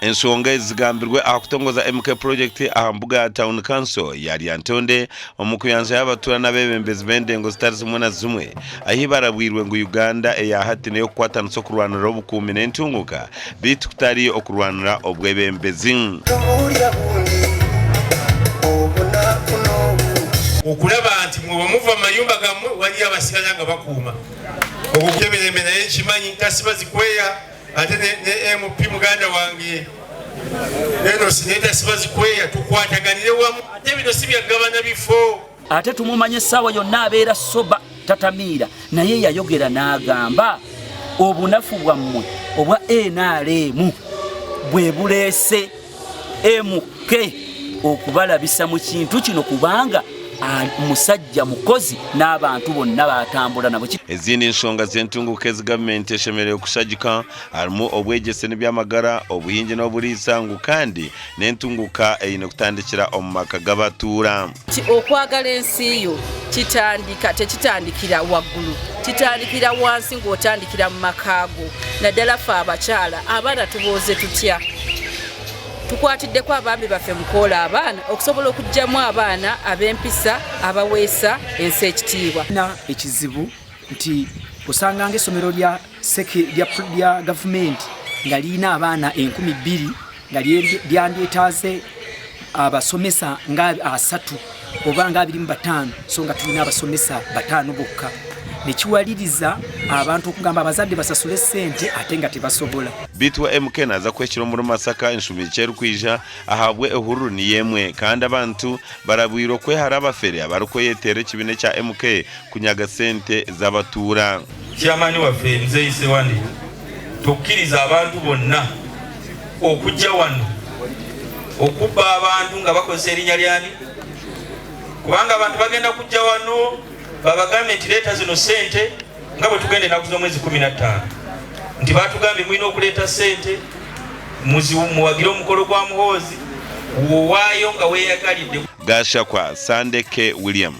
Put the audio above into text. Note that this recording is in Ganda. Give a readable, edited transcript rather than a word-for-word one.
ensonga ezigambirwe akutongoza MK project ahambuga ya town council ya Lyantonde omukuyanza y'abatura n'abebembezi b'endengo zitari zimwe na zimwe ahi barabwirwe ngo Uganda eyahatine yo kwatanisa okurwanira obukumi n'entunguka bitu kutari okurwanira obwebembezi okulaba nti mwe bamuva mayumba gamwe wali abasigala nga bakuuma okukeberemera ekimanyi tasibazi kweya ate ne MP muganda wange neno sineta sibazi kweya tukwataganire wamu ate bino sibyagabana bifo ate tumumanye sawa yonna abeera soba tatamiira naye yayogera n'agamba obunafu bwammwe obwa NRM bwe buleese MK okubalabisa mu kintu kino kubanga musajja mukozi n'abantu bonna batambula nabo. Ezindi ensonga z'entunguka ezigavumenti eshemerewe okusagika harimu obwegyese n'ebyamagara obuhingi n'obuliisa ngu kandi n'entunguka eyine kutandikira omu maka g'abatuura. Okwagala ensi yo tekitandikira waggulu, kitandikira wansi ng'otandikira mu makaago. Naddala ffe abakyala abaana tubooze tutya. Tukwatiddeko abaami baffe mukoola abaana okusobola okugyamu abaana ab'empisa abaweesa ensi ekitiibwa. Na ekizibu nti osanga ng'essomero lya gavumenti nga lirina abaana 2,000 nga lyandyetaaze abasomesa nga 3 oba nga 25 so nga tulina abasomesa 5 bokka. Nekiwaliriza abantu okugamba abazadde basasule ssente ate nga tebasobola. Bitwa MK naza kwekiro mu Masaka ensumi kyeru kwiha ahabwe ehururu ni yemwe kandi abantu barabwira okwehara abafere abarukoyetere kibine kya MK kunyaga sente z'abatuura. Kyamani waffe nze ise wandi tukkiriza abantu bonna okujja wano okubba abantu nga bakozesa erinnya lyani kubanga abantu bagenda kujja wano babagambe nti leeta zino sente nga bwe tugende naku z'omwezi 15 nti batugambye mulina okuleeta sente muwagire omukolo gwa muhoozi wowaayo nga weeyagalidde. Gasha kwa Sandeke William.